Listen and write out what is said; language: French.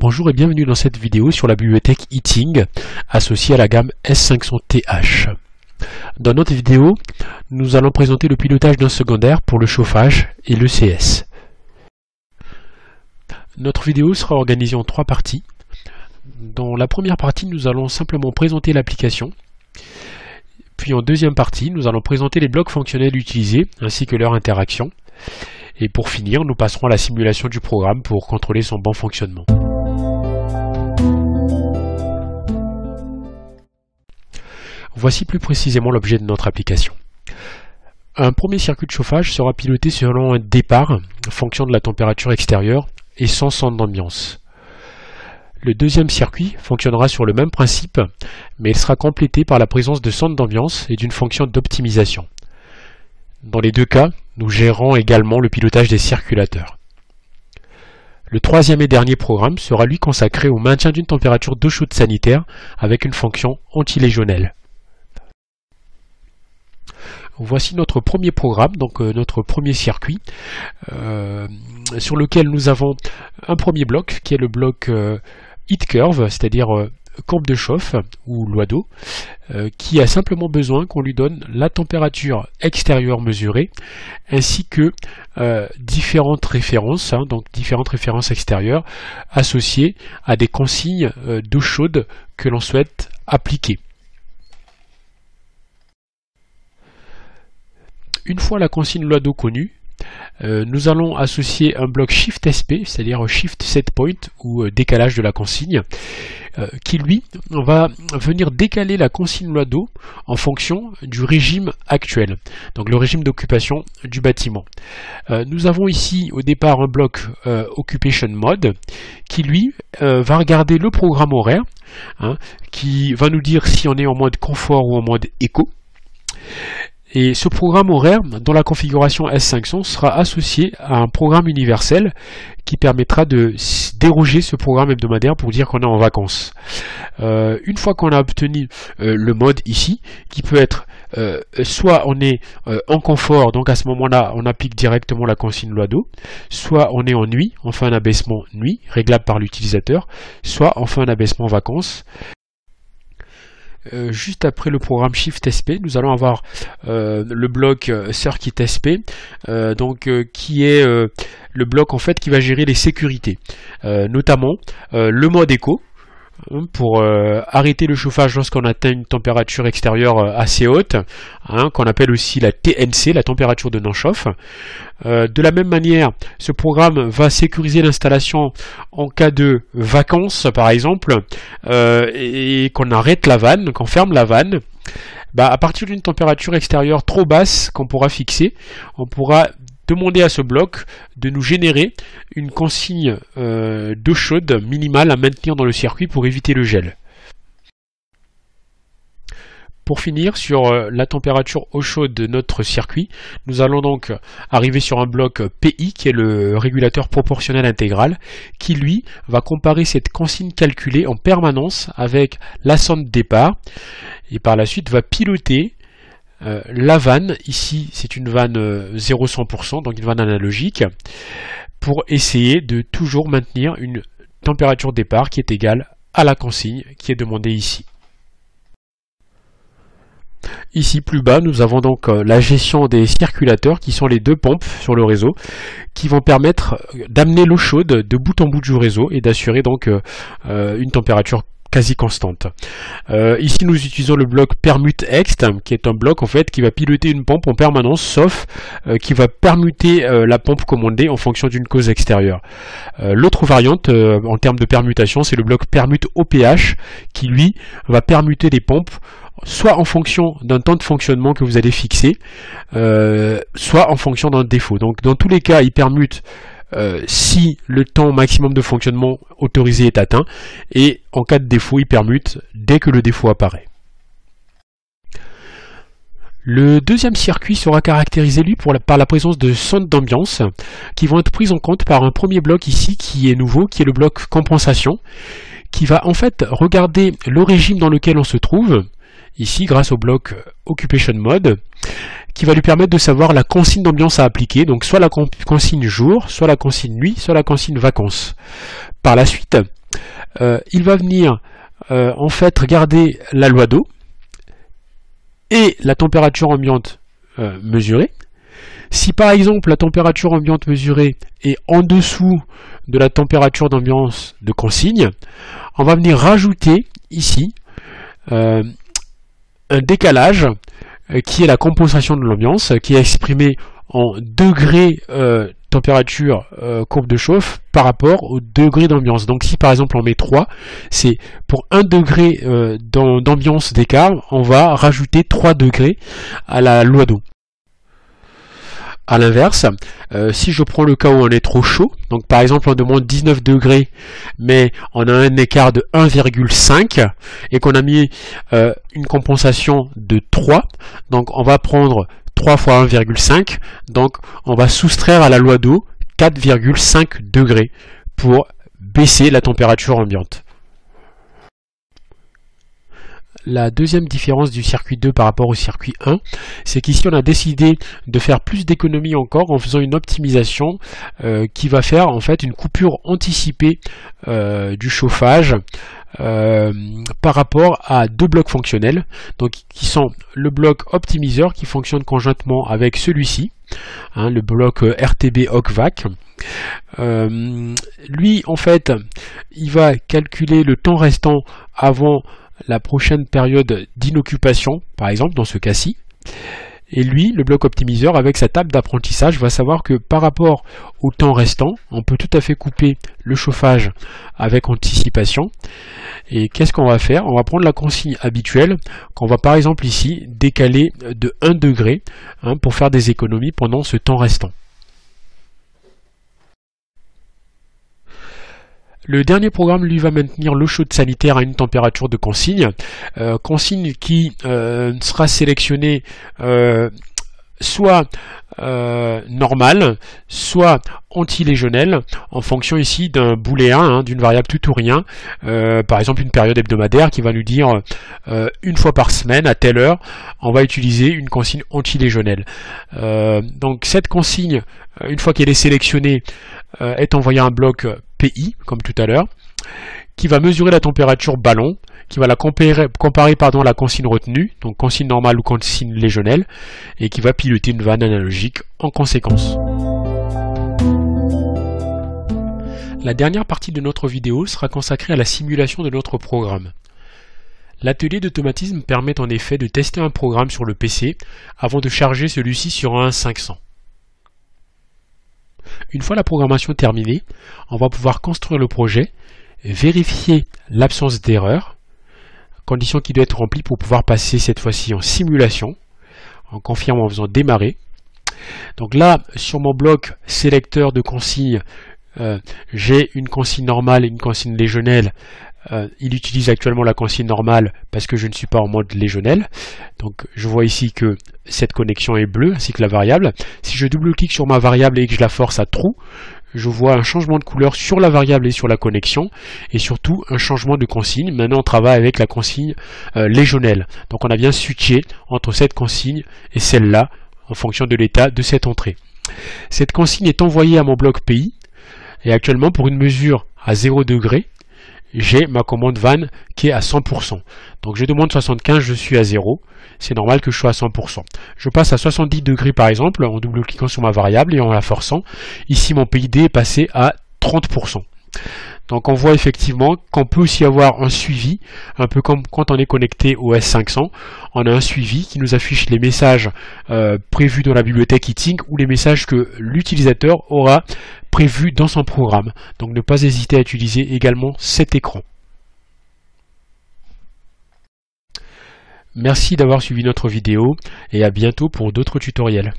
Bonjour et bienvenue dans cette vidéo sur la bibliothèque Heating associée à la gamme S500TH. Dans notre vidéo, nous allons présenter le pilotage d'un secondaire pour le chauffage et l'ECS. Notre vidéo sera organisée en trois parties. Dans la première partie, nous allons simplement présenter l'application. Puis en deuxième partie, nous allons présenter les blocs fonctionnels utilisés ainsi que leur interaction. Et pour finir, nous passerons à la simulation du programme pour contrôler son bon fonctionnement. Voici plus précisément l'objet de notre application. Un premier circuit de chauffage sera piloté selon un départ, fonction de la température extérieure et sans sonde d'ambiance. Le deuxième circuit fonctionnera sur le même principe, mais il sera complété par la présence de sonde d'ambiance et d'une fonction d'optimisation. Dans les deux cas, nous gérerons également le pilotage des circulateurs. Le troisième et dernier programme sera lui consacré au maintien d'une température d'eau chaude sanitaire avec une fonction anti-légionnelle. Voici notre premier programme, donc notre premier circuit, sur lequel nous avons un premier bloc qui est le bloc heat curve, c'est-à-dire courbe de chauffe ou loi d'eau, qui a simplement besoin qu'on lui donne la température extérieure mesurée, ainsi que différentes références, donc différentes références extérieures associées à des consignes d'eau chaude que l'on souhaite appliquer. Une fois la consigne loi d'eau connue, nous allons associer un bloc Shift SP, c'est-à-dire Shift Set Point ou décalage de la consigne, qui lui va venir décaler la consigne loi d'eau en fonction du régime actuel, donc le régime d'occupation du bâtiment. Nous avons ici au départ un bloc Occupation Mode qui lui va regarder le programme horaire, qui va nous dire si on est en mode confort ou en mode éco. Et ce programme horaire, dans la configuration S500, sera associé à un programme universel qui permettra de déroger ce programme hebdomadaire pour dire qu'on est en vacances. Une fois qu'on a obtenu le mode ici, qui peut être soit on est en confort, donc à ce moment-là on applique directement la consigne loi d'eau, soit on est en nuit, on fait un abaissement nuit, réglable par l'utilisateur, soit on fait un abaissement vacances. Juste après le programme Shift SP, nous allons avoir le bloc Circuit SP, qui est le bloc en fait qui va gérer les sécurités, notamment le mode éco pour arrêter le chauffage lorsqu'on atteint une température extérieure assez haute, qu'on appelle aussi la TNC, la température de non-chauffe. De la même manière, ce programme va sécuriser l'installation en cas de vacances, par exemple, et qu'on arrête la vanne, qu'on ferme la vanne. À partir d'une température extérieure trop basse qu'on pourra fixer, on pourra demander à ce bloc de nous générer une consigne d'eau chaude minimale à maintenir dans le circuit pour éviter le gel. Pour finir sur la température eau chaude de notre circuit, nous allons donc arriver sur un bloc PI qui est le régulateur proportionnel intégral qui lui va comparer cette consigne calculée en permanence avec la sonde départ et par la suite va piloter la vanne. Ici c'est une vanne 0-100%, donc une vanne analogique, pour essayer de toujours maintenir une température départ qui est égale à la consigne qui est demandée ici. Ici plus bas, nous avons donc la gestion des circulateurs qui sont les deux pompes sur le réseau qui vont permettre d'amener l'eau chaude de bout en bout du réseau et d'assurer donc une température quasi constante. Ici nous utilisons le bloc permute-ext qui est un bloc en fait qui va piloter une pompe en permanence sauf qui va permuter la pompe commandée en fonction d'une cause extérieure. L'autre variante en termes de permutation, c'est le bloc permute-OPH qui lui va permuter les pompes soit en fonction d'un temps de fonctionnement que vous allez fixer, soit en fonction d'un défaut. Donc dans tous les cas, il permute si le temps maximum de fonctionnement autorisé est atteint, et en cas de défaut, il permute dès que le défaut apparaît. Le deuxième circuit sera caractérisé lui par la présence de sondes d'ambiance qui vont être prises en compte par un premier bloc ici qui est nouveau, qui est le bloc compensation, qui va en fait regarder le régime dans lequel on se trouve, ici grâce au bloc Occupation Mode, qui va lui permettre de savoir la consigne d'ambiance à appliquer, donc soit la consigne jour, soit la consigne nuit, soit la consigne vacances. Par la suite, il va venir en fait regarder la loi d'eau et la température ambiante mesurée. Si par exemple la température ambiante mesurée est en dessous de la température d'ambiance de consigne, on va venir rajouter ici un décalage qui est la compensation de l'ambiance, qui est exprimée en degrés température courbe de chauffe par rapport au degré d'ambiance. Donc si par exemple on met 3, c'est pour 1 degré d'ambiance d'écart, on va rajouter 3 degrés à la loi d'eau. A l'inverse, si je prends le cas où on est trop chaud, donc par exemple on demande 19 degrés, mais on a un écart de 1,5 et qu'on a mis une compensation de 3, donc on va prendre 3 fois 1,5, donc on va soustraire à la loi d'eau 4,5 degrés pour baisser la température ambiante. La deuxième différence du circuit 2 par rapport au circuit 1, c'est qu'ici on a décidé de faire plus d'économies encore en faisant une optimisation qui va faire en fait une coupure anticipée du chauffage par rapport à deux blocs fonctionnels, donc qui sont le bloc optimiseur qui fonctionne conjointement avec celui-ci, hein, le bloc RTB OCVAC. Lui en fait il va calculer le temps restant avant la prochaine période d'inoccupation, par exemple dans ce cas-ci. Et lui, le bloc optimiseur, avec sa table d'apprentissage, va savoir que par rapport au temps restant, on peut tout à fait couper le chauffage avec anticipation. Et qu'est-ce qu'on va faire? On va prendre la consigne habituelle, qu'on va par exemple ici décaler de 1 degré hein, pour faire des économies pendant ce temps restant. Le dernier programme, lui, va maintenir l'eau chaude sanitaire à une température de consigne. Consigne qui sera sélectionnée soit normale, soit anti-légionnelle, en fonction ici d'un booléen, hein, d'une variable tout ou rien. Par exemple, une période hebdomadaire qui va nous dire une fois par semaine, à telle heure, on va utiliser une consigne anti-légionnelle. Donc cette consigne, une fois qu'elle est sélectionnée, est envoyée à un bloc PI, comme tout à l'heure, qui va mesurer la température ballon, qui va la comparer à la consigne retenue, donc consigne normale ou consigne légionnelle, et qui va piloter une vanne analogique en conséquence. La dernière partie de notre vidéo sera consacrée à la simulation de notre programme. L'atelier d'automatisme permet en effet de tester un programme sur le PC avant de charger celui-ci sur un 500. Une fois la programmation terminée, on va pouvoir construire le projet, vérifier l'absence d'erreur, condition qui doit être remplie pour pouvoir passer cette fois-ci en simulation, en confirmant en faisant démarrer. Donc là, sur mon bloc sélecteur de consignes, j'ai une consigne normale et une consigne légionnelle. Il utilise actuellement la consigne normale parce que je ne suis pas en mode légionnel. Donc je vois ici que cette connexion est bleue ainsi que la variable. Si je double-clique sur ma variable et que je la force à true, je vois un changement de couleur sur la variable et sur la connexion et surtout un changement de consigne. Maintenant on travaille avec la consigne légionnelle. Donc on a bien switché entre cette consigne et celle-là en fonction de l'état de cette entrée. Cette consigne est envoyée à mon bloc PI et actuellement pour une mesure à 0 degré, j'ai ma commande vanne qui est à 100%. Donc je demande 75, je suis à 0. C'est normal que je sois à 100%. Je passe à 70 degrés par exemple en double-cliquant sur ma variable et en la forçant. Ici mon PID est passé à 30%. Donc on voit effectivement qu'on peut aussi avoir un suivi, un peu comme quand on est connecté au S500, on a un suivi qui nous affiche les messages prévus dans la bibliothèque Heating ou les messages que l'utilisateur aura prévus dans son programme. Donc ne pas hésiter à utiliser également cet écran. Merci d'avoir suivi notre vidéo et à bientôt pour d'autres tutoriels.